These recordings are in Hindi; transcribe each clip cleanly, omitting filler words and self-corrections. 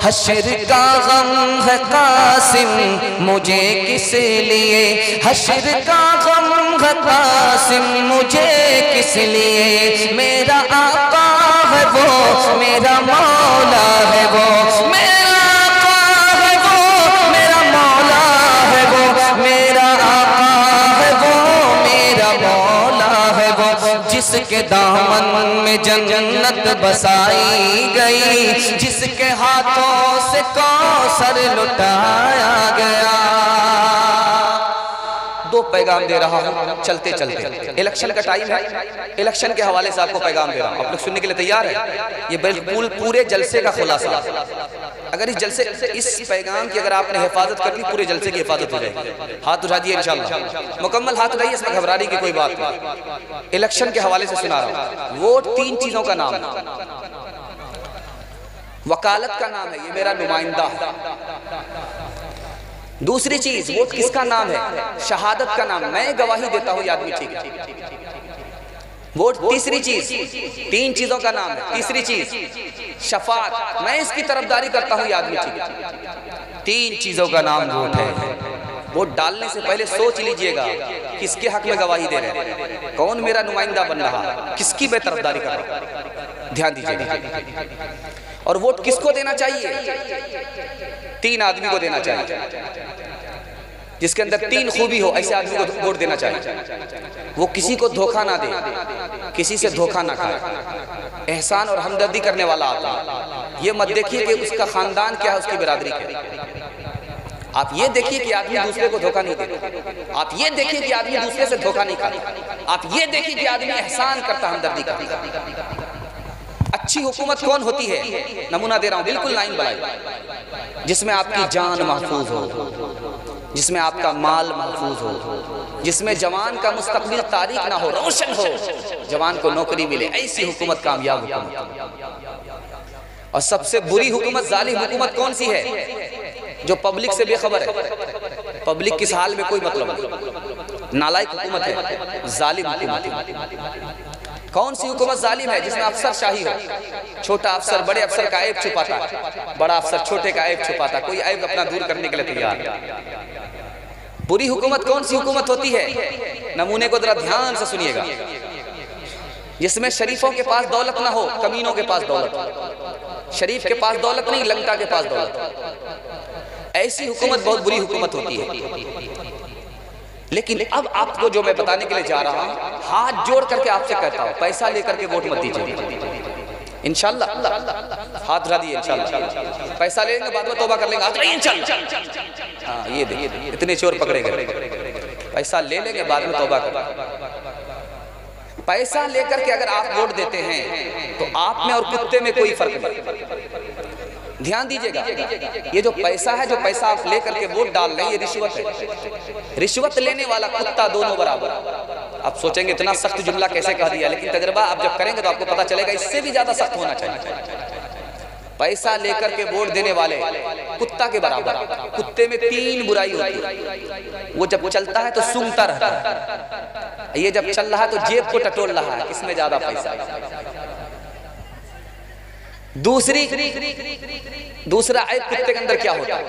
हश्र का गम है कासिम मुझे किस लिए, हश्र का गम है कासिम मुझे किस लिए। मेरा आका है वो, मेरा मौला है वो, मेरा आका है वो, मेरा मौला है वो, मेरा आका है वो, मेरा मौला है वो। जिसके दामन में जन्नत बसाई गई, जिसके हाथों से कौसर लुटाया गया। दो पैगाम दे रहा हूं चलते चलते। इलेक्शन का टाइम है, इलेक्शन के हवाले से आपको पैगाम दे रहा हूं। आप लोग सुनने के लिए तैयार है? ये बिल्कुल पूरे जलसे का खुलासा। अगर इस जलसे, इस पैगाम की अगर आपने हिफाजत कर ली, पूरे जलसे की हिफाजत हो जाएगी। हाथ उठा दिए इंशाल्लाह, मुकम्मल हाथ उठाइए, इसमें घबराने की कोई बात नहीं। इलेक्शन के हवाले से सुना रहा हूं। वोट तीन चीजों का नाम है। वकालत का नाम है, ये मेरा नुमाइंदा है। दूसरी चीज वोट किसका नाम है? शहादत का नाम, मैं गवाही देता हूं ये आदमी ठीक है। वोट तीसरी चीज, तीन चीजों का नाम है। तीसरी चीज शफात, मैं इसकी तरफदारी करता हूं ये आदमी ठीक है। तीन चीजों का नाम वोट है। वोट डालने से पहले सोच लीजिएगा किसके हक में गवाही दे रहे हैं, कौन मेरा नुमाइंदा बन रहा, किसकी मैं तरफदारी कर रहा हूं, ध्यान दीजिएगा। और वोट किसको देना चाहिए? तीन आदमी को देना चाहिए जिसके अंदर तीन खूबी हो, ऐसे आदमी को वोट देना चाहिए। वो किसी को धोखा ना दे, किसी से धोखा ना खाए, एहसान और हमदर्दी करने वाला आदमी। ये मत देखिए कि उसका खानदान क्या है, उसकी बिरादरी क्या है। आप ये देखिए कि आदमी दूसरे को धोखा नहीं देता। आप ये देखिए कि आदमी दूसरे से धोखा नहीं खाता। आप ये देखिए कि आदमी एहसान करता, हमदर्दी करता। अच्छी हुकूमत कौन होती है? नमूना दे रहा हूं, बिल्कुल लाइन बनाई। जिसमें आपकी जान महफूज हो, जिसमें आपका माल महफूज हो, जिसमें जवान का मुस्तकबिल तारीक ना हो, रोशन हो, जवान को नौकरी मिले, ऐसी हुकूमत कामयाब हुकूमत। और सबसे बुरी हुकूमत, जालिम हुकूमत कौन सी है? जो पब्लिक से बेखबर है, पब्लिक किस हाल में कोई मतलब नहीं, नालायक हुकूमत है, जालिम हुकूमत है। कौन सी हुकूमत जालिम है? जिसमें अफसर शाही हो, छोटा अफसर बड़े अफसर का ऐब छुपाता, बड़ा अफसर छोटे का ऐब छुपाता, कोई ऐब अपना दूर करने के लिए तैयार। बुरी हुकूमत कौन सी हुकूमत होती है? नमूने को जरा ध्यान से सुनिएगा। जिसमें शरीफों के पास दौलत ना हो, कमीनों के पास दौलत। शरीफ के पास दौलत नहीं, लंका के पास दौलत। ऐसी हुकूमत बहुत बुरी हुकूमत होती है। लेकिन अब आपको जो मैं बताने के लिए जा रहा हूं, हाथ जोड़ करके आपसे कहता हूं, पैसा लेकर के वोट मत दीजिए इंशाल्लाह। हाथ उठा दिए इंशाल्लाह। पैसा लेंगे बाद में तौबा कर लेंगे, हाथ उठाइए इंशाल्लाह। हाँ ये देखिए, इतने चोर पकड़े गए। पैसा ले लेंगे बाद में तौबा कर। पैसा लेकर के अगर आप वोट देते हैं तो आप में और कुत्ते में कोई फर्क नहीं। ध्यान दीजिएगा, ये जो पैसा है, जो पैसा आप लेकर के वोट डाल रहे हैं, ये रिश्वत है। रिश्वत लेने वाला कुत्ता दोनों बराबर। आप सोचेंगे इतना सख्त जुमला कैसे कह दिया, लेकिन तजर्बा आप जब करेंगे तो आपको पता चलेगा इससे भी ज्यादा सख्त होना चाहिए। पैसा लेकर के वोट देने वाले कुत्ता के बराबर। कुत्ते में तीन बुराई होती है। वो जब चलता है तो सूंघता रहता है, ये जब चल रहा है तो जेब को टटोल रहा है, किसमें ज्यादा पैसा। दूसरा ऐब कुत्ते के अंदर क्या होता है?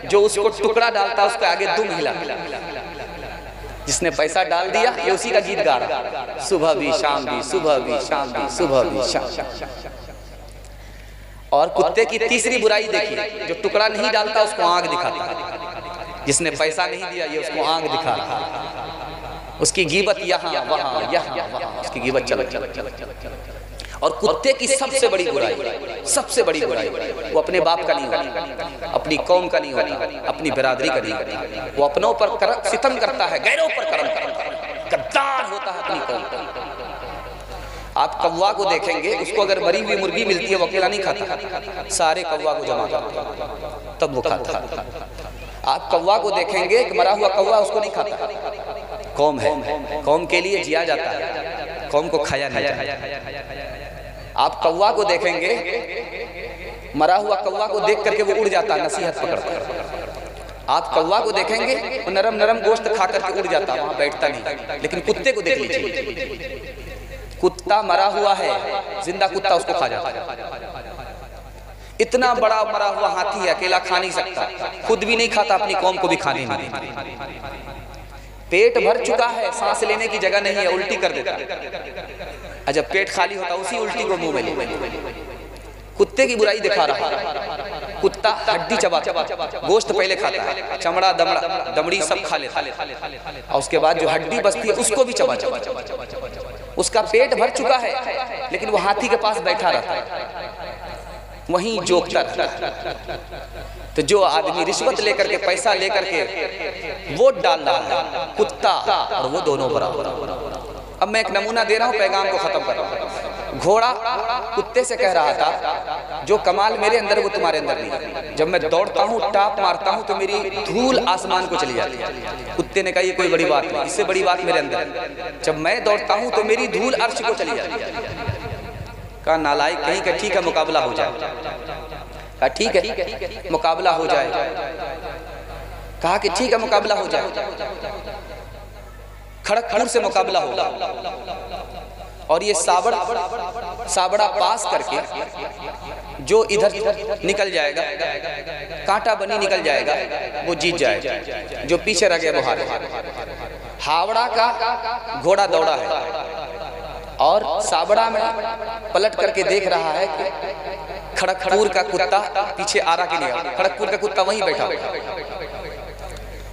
जो उसको टुकड़ा डालता है उसके आगे दुम हिला। जिसने पैसा डाल दिया ये उसी का गीत गा रहा, सुबह भी शाम भी, सुबह भी शाम भी, सुबह भी शाम। और कुत्ते की तीसरी बुराई देखिए, जो टुकड़ा नहीं डालता उसको आंख दिखाता है। जिसने पैसा नहीं दिया ये उसको आंख दिखा रहा है। उसकी गीबत यहाँ वहाँ, यहाँ वहाँ, उसकी गीबत चल। और कुत्ते की सबसे बड़ी बुराई, सबसे बड़ी बुराई, वो अपने बाप का नहीं होता, अपनी कौम का नहीं होता, अपनी बिरादरी का नहीं होता। वो अपनों पर सितम करता है, गैरों पर करम करता है, गद्दार होता है अपनी कौम का। आप कौवा को देखेंगे, उसको अगर मरी हुई मुर्गी मिलती है वो अकेला नहीं खाता, सारे कौवा को जमा करता तब वो खाता। आप कौवा को देखेंगे कि मरा हुआ कौवा उसको नहीं खाता। कौम है, कौम के लिए जिया जाता है, कौम को खाया नहीं जाता। आप कौवा को देखेंगे, मरा हुआ कौवा को देख करके वो उड़ जाता है, नसीहत पकड़ता। आप कौवा को देखेंगे वो नरम नरम गोश्त खा करके उड़ जाता, वहां बैठता नहीं। लेकिन कुत्ते को देख लीजिए, कुत्ता मरा हुआ है, जिंदा कुत्ता उसको खा जाता है। इतना बड़ा मरा हुआ हाथी है, अकेला खा नहीं सकता, खुद भी नहीं खाता, अपनी कौम को भी खाने नहीं देता। पेट भर चुका है, सांस लेने की जगह नहीं है, उल्टी कर देता। जब पेट खाली होता उसी उल्टी को मुंह में ले। कुत्ते की बुराई दिखा रहा है। कुत्ता हड्डी चबाता, गोश्त पहले खाता है, चमड़ा दमड़ी सब खा लेता है, और उसके बाद जो हड्डी बचती है उसको भी चबा। उसका पेट भर चुका है, लेकिन वो हाथी के पास बैठा रहता है, वहीं जोकता रहता है। तो जो आदमी रिश्वत लेकर के, पैसा लेकर के वोट डाल रहा है, कुत्ता और वो दोनों बराबर। अब मैं एक नमूना दे रहा हूँ, पैगाम को खत्म कर रहा हूँ। घोड़ा कुत्ते से कह रहा था, जो कमाल मेरे अंदर वो तुम्हारे अंदर नहीं। जब मैं दौड़ता हूँ, टाप मारता हूँ, तो मेरी धूल आसमान को चली जाती है। कुत्ते ने कहा ये कोई बड़ी बात नहीं, इससे बड़ी बात मेरे अंदर है। जब मैं दौड़ता हूँ तो मेरी धूल अर्श को चली जाती है। कहा नालायक कहीं का, ठीक है मुकाबला हो जाए। कहा ठीक है मुकाबला हो जाए। कहा कि ठीक है मुकाबला हो जाए। खड़गपुर से मुकाबला होगा, और ये साबड़ा पास करके जो इधर निकल जाएगा, कांटा बनी निकल जाएगा, वो जीत जाएगा। जो पीछे रह गया वो हार। हावड़ा का घोड़ा दौड़ा है और साबड़ा में पलट करके देख रहा है कि खड़गपुर का कुत्ता पीछे आ रहा कि नहीं। खड़गपुर का कुत्ता वहीं बैठा।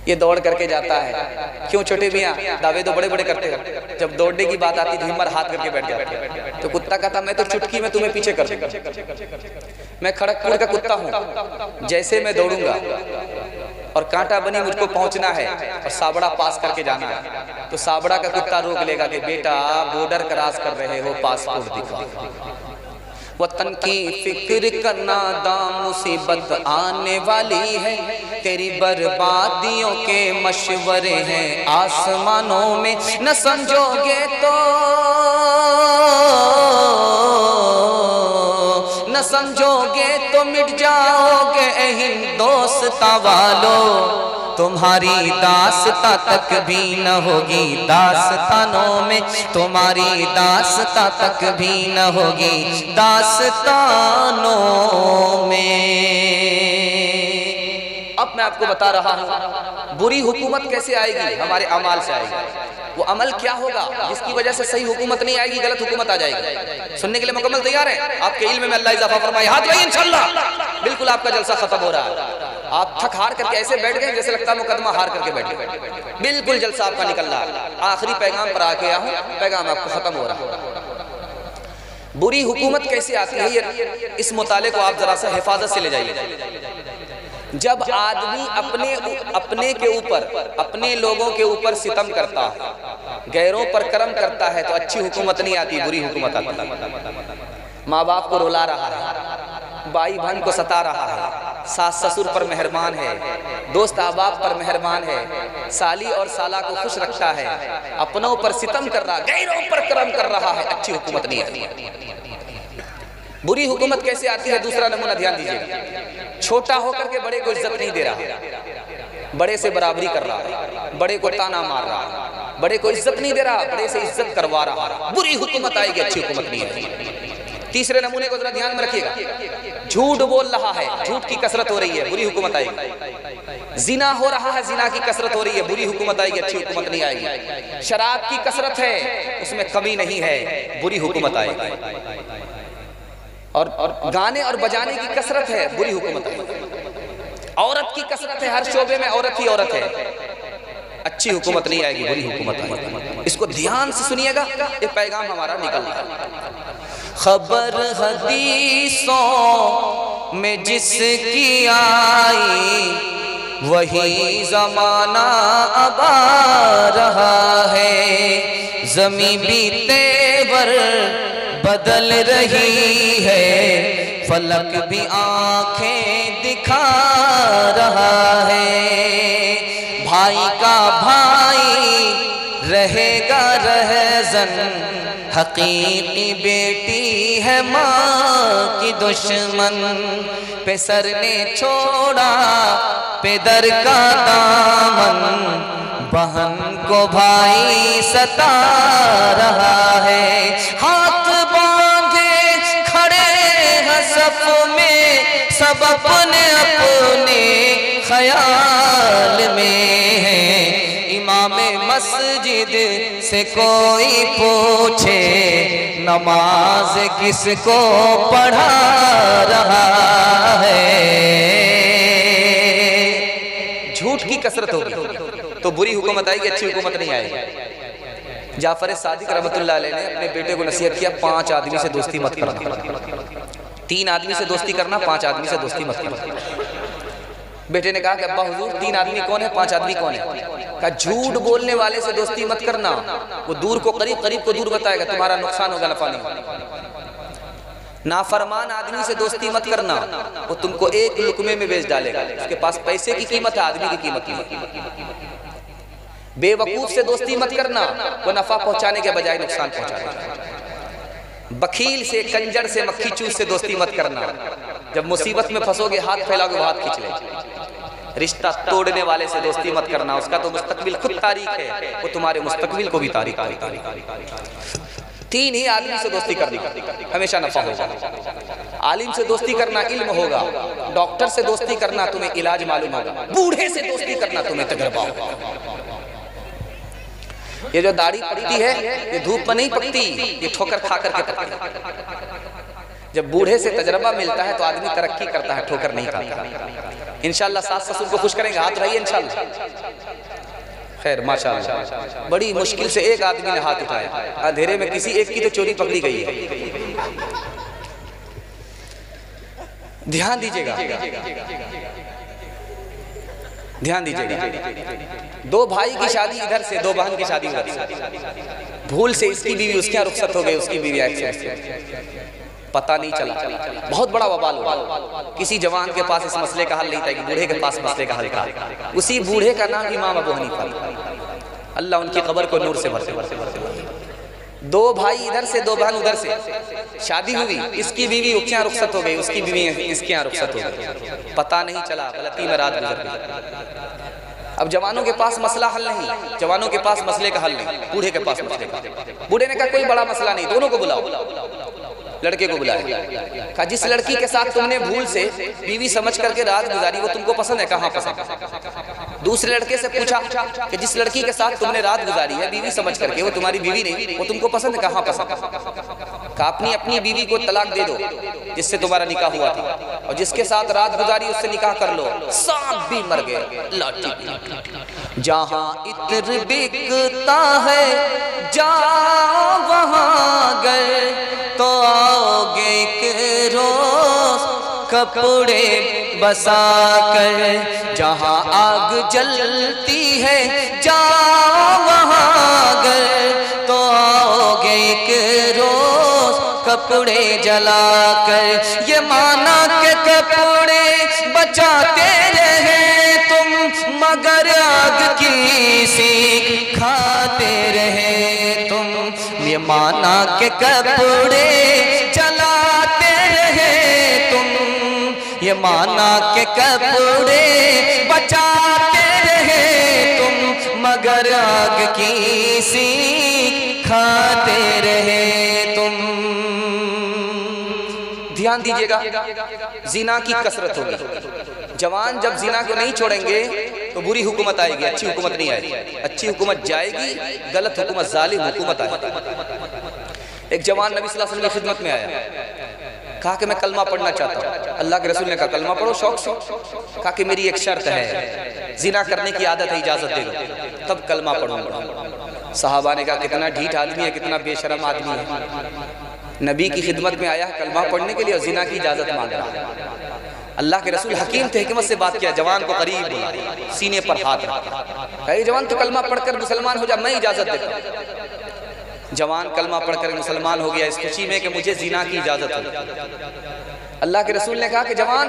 ये दौड़ करके जाता है। क्यों छोटे मियाँ, दावे तो बड़े बड़े करते हैं, जब दौड़ने की बात आती हिम्मत हाथ करके बैठ जाते हैं। तो कुत्ता कहता मैं तो चुटकी में तुम्हें पीछे कर दूंगा। मैं खड़गपुर का कुत्ता हूँ, जैसे मैं दौड़ूंगा और कांटा बनी मुझको पहुंचना है और साबड़ा पास करके जाना है, तो साबड़ा का कुत्ता रोक लेगा कि बेटा बॉर्डर क्रॉस कर रहे हो, पासपोर्ट दिखाओ। वतन की फिक्र करना दाम मुसीबत आने वाली है, तेरी बर्बादियों के मशवरे हैं आसमानों में, न समझोगे तो न समझोगे तो मिट जाओगे हिंदोस्तां वालों। तुम्हारी दास्तां तक भी न होगी दास्तानों में, तुम्हारी दास्तां तक भी न होगी दास्तानों में। अब मैं आपको बता रहा हूँ बुरी हुकूमत कैसे आएगी, हमारे अमाल से आएगी। वो अमल क्या होगा जिसकी वजह से सही हुकूमत नहीं आएगी, गलत हुकूमत आ जाएगी। सुनने के लिए मुकम्मल तैयार है? आपके इल्म में अल्लाह इजाफा फरमाए। हाथ लगाइए इंशाअल्लाह। बिल्कुल आपका जलसा खत्म हो रहा है। आप थक हार करके ऐसे बैठ गए जैसे लगता है मुकदमा हार करके बैठ गए। बिल्कुल जलसा आपका निकल रहा है। आखिरी पैगाम पर आके आया हूँ, पैगाम आपको खत्म हो रहा है। बुरी हुकूमत कैसे आती है, इस मुताले को आप जरा सा हिफाजत से ले जाइए। जब आदमी अपने के ऊपर, अपने लोगों के ऊपर सितम करता है, गैरों पर करम करता है, तो अच्छी हुकूमत नहीं आती, बुरी हुकूमत आती है। माँ बाप को रुला रहा है, भाई बहन को सता रहा है, सास ससुर पर मेहरबान है, दोस्त अहबाब पर मेहरबान है, साली और साला को खुश रखता है, अपनों पर सितम कर रहा है, गैरों पर करम कर रहा है, अच्छी हुकूमत नहीं आती। बुरी हुकूमत कैसे आती है, दूसरा नमूना ध्यान दीजिएगा। छोटा होकर के बड़े को इज्जत नहीं दे रहा, बड़े से बराबरी कर रहा है, बड़े को ताना मार रहा है, बड़े को इज्जत नहीं दे रहा, बड़े से इज्जत करवा रहा है, बुरी हुकूमत आएगी, अच्छी हुकूमत नहीं आएगी। तीसरे नमूने को जरा ध्यान में रखिएगा। झूठ बोल रहा है, झूठ की कसरत हो रही है, बुरी हुकूमत आएगी। जिना हो रहा है, जिना की कसरत हो रही है, बुरी हुकूमत आएगी, अच्छी हुकूमत नहीं आएगी। शराब की कसरत है, उसमें कमी नहीं है, बुरी हुकूमत आएगी। और गाने और बजाने की कसरत है, बुरी हुकूमत है। औरत की कसरत है, हर शोबे में औरत ही औरत है, अच्छी हुकूमत नहीं आएगी, बुरी हुकूमत आएगी। इसको ध्यान से सुनिएगा, ये पैगाम हमारा निकल रहा है। खबर हदीसों में जिसकी आई, वही जमाना अब आ रहा है। ज़मीं भी तेवर बदल रही है, फलक भी आंखें दिखा रहा है। भाई का भाई रहेगा रहज़न, हकीकी बेटी है माँ की दुश्मन। पे सर ने छोड़ा पेदर का दामन, बहन को भाई सता रहा है। हाथ बांधे खड़े हैं सफ में, सब अपने अपने ख्याल में है। इमाम मस्जिद से कोई पूछे नमाज किसको पढ़ा रहा है। झूठ की कसरत होगी तो बुरी हुकूमत आएगी, अच्छी हुकूमत नहीं आएगी। जाफर सादिक रहमतुल्लाह अलैह ने अपने बेटे को नसीहत किया, 5 आदमी से दोस्ती मत करना। 3 आदमी से दोस्ती करना, 5 आदमी से दोस्ती मत करना। बेटे ने कहा कि अब्बा हुजूर 3 आदमी कौन है, 5 आदमी कौन है? कहा झूठ बोलने वाले से दोस्ती मत करना, वो दूर को करीब, करीब को दूर बताएगा, तुम्हारा नुकसान होगा, नफा नहीं। नाफरमान आदमी से दोस्ती मत करना, वो तुमको एक लुकमे में बेच डालेगा। उसके पास पैसे की कीमत है, आदमी की कीमत नहीं। बेवकूफ से दोस्ती मत करना, वो नफा पहुंचाने के बजाय नुकसान पहुंचाएगा। बखील से, कंजर से, मक्खी चूस से दोस्ती मत करना। जब मुसीबत में फंसोगे, हाथ फैलाओगे, वो हाथ खींच ले। रिश्ता तोड़ने वाले से दोस्ती मत करना, उसका तो मुस्तकबिल खुद तारीख है, वो तुम्हारे मुस्तकबिल को भी तारीख है। 3 ही आदमी से दोस्ती करनी, हमेशा नफा होगा। आलिम से दोस्ती करना इल्म होगा, डॉक्टर से दोस्ती करना तुम्हें इलाज मालूम होगा, बूढ़े से दोस्ती करना तुम्हें तजर्बा होगा। ये जो दाढ़ी पकती है, ये धूप में नहीं पकती, ये ठोकर खा करके पकती। जब बूढ़े से तजर्बा मिलता है तो आदमी तरक्की करता है, ठोकर नहीं खाता। इंशाल्लाह सास ससुर को खुश करेंगे, हाथ उठाइए इंशाल्लाह। खैर माशाअल्लाह, बड़ी मुश्किल से एक आदमी ने हाथ उठाया, अंधेरे में किसी एक की तो चोरी पकड़ी गई है। ध्यान दीजिएगा, ध्यान दीजिएगा। 2 भाई की शादी इधर से, 2 बहन की शादी उधर से। भूल से इसकी बीवी उसके यहाँ रुखसत हो गई, उसकी बीवी एक्सीडेंट, पता नहीं चला। बहुत बड़ा वबाल हुआ। किसी जवान के पास इस मसले का हल नहीं था कि बूढ़े के पास मसले का हल था। उसी बूढ़े का नाम इमाम अबू हनीफा, अल्लाह उनकी कब्र को नूर से भरे। 2 भाई इधर से, 2 बहन उधर से, शादी हुई, इसकी बीवी उसके यहाँ रुखसत हो गई, उसकी बीवी इसके यहाँ रुखसत हो गई, पता नहीं चला, गलती में रात गुजर गई। अब जवानों के पास मसला हल नहीं, जवानों के पास मसले का हल नहीं, बूढ़े के पास मसले का। बूढ़े ने कहा कोई बड़ा मसला नहीं, दोनों को बुलाओ। लड़के को बुलाया, कहा जिस लड़की के साथ तुमने भूल से बीवी समझ करके रात गुजारी, वो तुमको पसंद है? कहाँ पसंद? दूसरे लड़के से पूछा कि जिस लड़की के साथ तुमने रात गुजारी है बीवी समझ करके, वो तुम्हारी बीवी नहीं, वो तुमको पसंद है? कहाँ पसंद? कहा अपनी अपनी बीवी को तलाक दे दो जिससे तुम्हारा निकाह हुआ था, और जिसके साथ रात गुजारी उससे निकाह कर लो। सांप भी मर गए, लाठी भी। जहाँ इत्र बिकता है जा वहाँ गए, तो आओगे एक रोज कपड़े बसा कर। जहाँ आग जलती है जा वहाँ गए, तो आओगे एक रोज कपड़े जला कर। ये माना के कपड़े बचाते रहे तुम, मगर आग की सीख खाते रहे तुम। ये माना के कपड़े जलाते रहे तुम, ये माना के कपड़े बचाते रहे तुम, मगर आग की सीख खाते रहे तुम। ध्यान दीजिएगा, जिना की कसरत होगी। जवान जब जिना को नहीं छोड़ेंगे तो बुरी हुकूमत आएगी, अच्छी हुकूमत नहीं आएगी। अच्छी हुकूमत जाएगी, गलत हुकूमत, जालिम हुकूमत आएगी। एक जवान नबी सल्लल्लाहु अलैहि वसल्लम की खिदमत में आया, कहा कि मैं कलमा पढ़ना चाहता हूँ। अल्लाह के रसूल ने कहा कलमा पढ़ो शौक से। कहा कि मेरी एक शर्त है, जिना करने की आदत है, इजाजत दे दो तब कलमा पढ़ूंगा। सहाबा ने कहा कितना ढीठ आदमी है, कितना बेशरम आदमी है, नबी की खिदमत में आया कलमा पढ़ने के लिए और जिना की इजाजत मांग रहा है। अल्लाह के रसूल हकीम थे, हिकमत से बात किया, जवान को करीब बुला, सीने पर हाथ रखा, कहा जवान तो कलमा पढ़कर मुसलमान हो जा, मैं इजाजत देता हूँ। जवान कलमा पढ़कर मुसलमान हो गया इस खुशी में कि मुझे जिना की इजाजत हो। अल्लाह के रसूल ने कहा कि जवान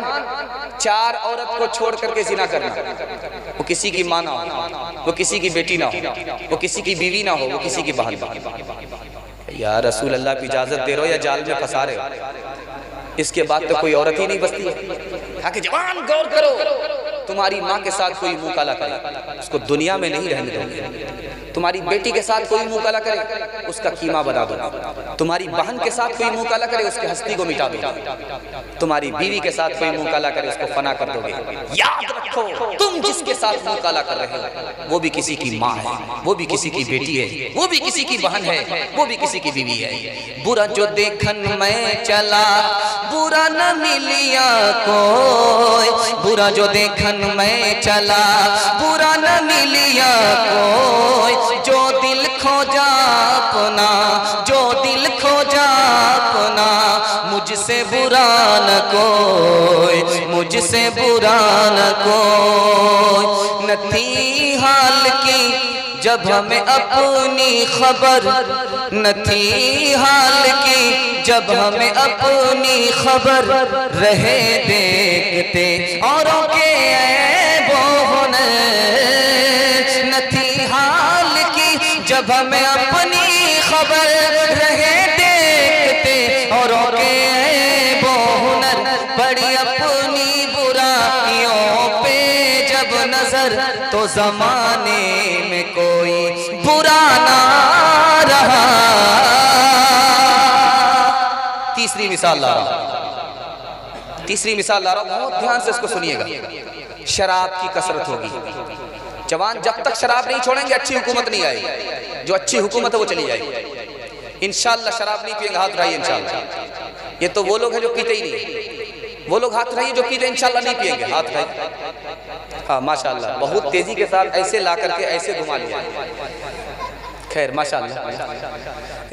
4 औरत को छोड़ करके जिना करना, वो किसी की माँ ना हो, वो किसी की बेटी ना हो, वो किसी की बीवी ना हो, वो किसी की बहन। या रसूल अल्लाह की इजाजत दे रहे हो या जाल में फंसा रहे हो? इसके बाद तो कोई औरत ही नहीं बचती है। कहा कि जवान गौर करो, तुम्हारी माँ के साथ कोई मुँह काला करे उसको दुनिया में नहीं रहने दोगे। तुम्हारी बेटी के साथ कोई मुँह काला करे उसका कीमा बना दो। तुम्हारी बहन के साथ कोई मुँह काला करे उसकी हस्ती को मिटा दो। तुम्हारी बीवी के साथ कोई मुँह काला करे उसको फना कर दोगे। याद रखो, तुम जिसके साथ मुँह काला कर रहे हो वो भी किसी की माँ है, वो भी किसी की बेटी है, वो भी किसी की बहन है, वो भी किसी की बीवी है। बुरा जो देखन मैं चला बुरा न मिलिया कोई, बुरा जो देखन मैं चला बुरा न मिलिया कोई। जो दिल खोजा अपना, जो दिल खोजा अपना, मुझसे बुरा न कोई, मुझसे बुरा न कोई। न थी हाल की जब हमें अपनी खबर, न थी हाल की जब हमें अपनी खबर, रहे देखते औरों के ऐबों ने। न थी हाल की जब हमें अपनी खबर, रहे देखते औरों के ऐबों ने। बड़ी अपनी बुराइयों पे जब नजर, तो जमाने में कोई बुरा ना रहा। तीसरी मिसाल ला रहा हूं, तीसरी मिसाल ला रहा हूं, बहुत ध्यान से इसको सुनिएगा। शराब की कसरत होगी। जवान जब तक शराब नहीं छोड़ेंगे अच्छी हुकूमत नहीं आएगी। जो अच्छी हुकूमत है वो चली जाएगी। इंशाअल्लाह शराब नहीं पिएंगे, हाथ उठाइए इंशाअल्लाह। ये तो वो लोग हैं जो पीते ही नहीं, वो लोग हाथ उठाइए जो पीते इंशाअल्लाह नहीं पिएंगे, हाथ उठाइए। हाँ माशाअल्लाह, बहुत तेजी के साथ ऐसे ला करके ऐसे घुमा लिया। खैर माशाअल्लाह,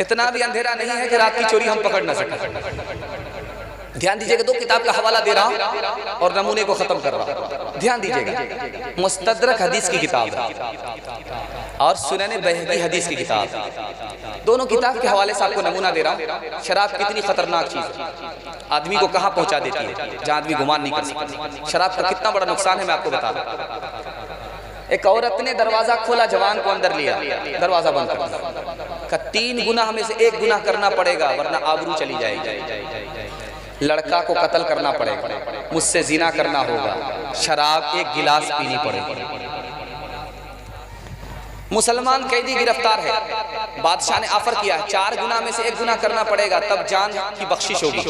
इतना भी अंधेरा नहीं है कि रात की चोरी हम पकड़ ना सकें। ध्यान दीजिएगा, दो किताब का हवाला दे रहा हूं और नमूने को खत्म कर रहा हूं। ध्यान दीजिएगा, मुस्तदरक हदीस की किताब है और सुनन बहकी हदीस की किताब है। दोनों किताब के हवाले से आपको नमूना दे रहा हूं। शराब कितनी खतरनाक चीज है, आदमी को कहां पहुंचा देती है जहां आदमी गुमान नहीं कर सकता। शराब का कितना बड़ा नुकसान है मैं आपको बता रहा। एक औरत ने दरवाजा खोला, जवान को अंदर लिया, दरवाजा बंद कर दिया। 3 गुनाह में से 1 गुनाह करना पड़ेगा वरना आबरू चली जाएगी। लड़का को कत्ल करना पड़ेगा, मुझसे जिना करना होगा, शराब 1 गिलास पीनी पड़ेगी। मुसलमान कैदी गिरफ्तार है, बादशाह ने ऑफर किया है 4 गुना में से 1 गुना करना पड़ेगा तब जान की बख्शिश होगी,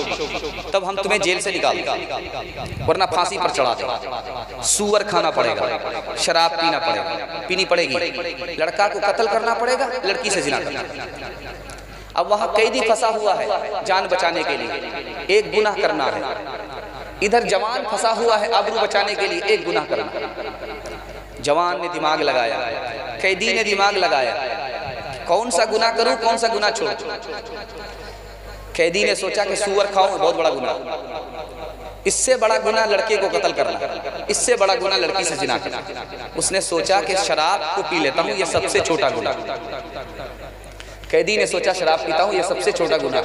तब हम तुम्हें जेल से निकाल देंगे वरना फांसी पर चढ़ा देंगे। सूअर खाना पड़ेगा, शराब पीना पड़ेगा, पीनी पड़ेगी, लड़का को कत्ल करना पड़ेगा, लड़की से जिना करना। अब वहां कैदी फंसा हुआ है जान बचाने के लिए, 1 गुनाह करना है। इधर जवान फंसा हुआ है आबरू बचाने के लिए, 1 गुनाह करना। जवान ने दिमाग लगाया, कैदी ने दिमाग लगाया, कौन सा गुनाह करूं, कौन सा गुनाह छोड़। कैदी ने सोचा कि सूअर खाऊं, बहुत बड़ा गुनाह, इससे बड़ा गुनाह लड़के को कत्ल करना, इससे बड़ा गुनाह लड़की से जिना करना। उसने सोचा कि शराब को पी लेता हूं, यह सबसे छोटा गुनाह। कैदी ने सोचा शराब पीता हूँ, यह सबसे छोटा गुनाह।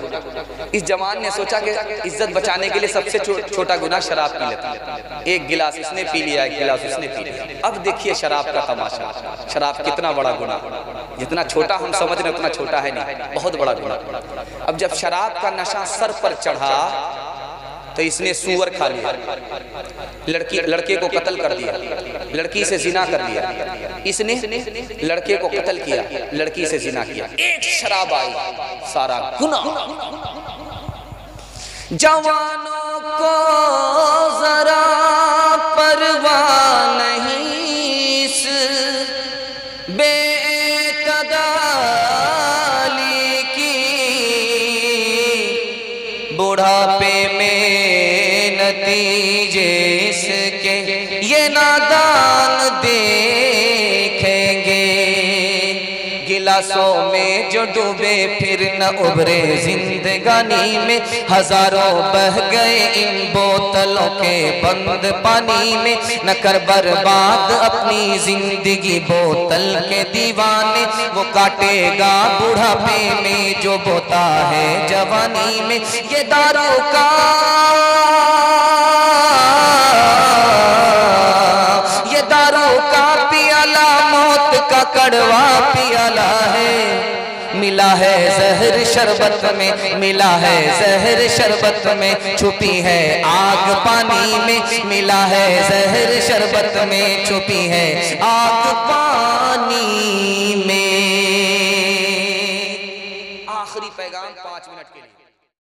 इस जवान ने सोचा कि इज्जत बचाने के लिए सबसे छोटा गुनाह शराब पी लेता है। 1 गिलास इसने पी लिया, 1 गिलास उसने पी लिया। अब देखिए शराब का तमाशा, शराब कितना बड़ा गुनाह। जितना छोटा हम समझ रहे उतना छोटा है नहीं, बहुत बड़ा गुनाह। अब जब शराब का नशा सर पर चढ़ा तो इसने सूअर खा लिया, लड़के को कत्ल कर दिया, लड़की से जिना कर दिया। इसने लड़के को कत्ल किया, लड़की से जिना किया। 1 शराब आई, सारा गुनाह। जवानों को जरा परवाह नहीं इस बेकदाली की, बुढ़ापे में नतीजे इसके ये नादान देखेंगे। गिलासों में जो डूबे फिर न उभरे जिंदगानी में, हजारों बह गए इन बोतलों के बंद पानी में। न कर बर्बाद अपनी जिंदगी बोतल के दीवाने, वो काटेगा बुढ़ापे में जो बोता है जवानी में। ये दारू का पियाला मौत का कड़वा पियाला है, मिला है जहर शरबत में, मिला है जहर शरबत में, छुपी है आग पानी में, मिला है जहर शरबत में, छुपी है आग पानी में। आखिरी पैगाम 5 मिनट के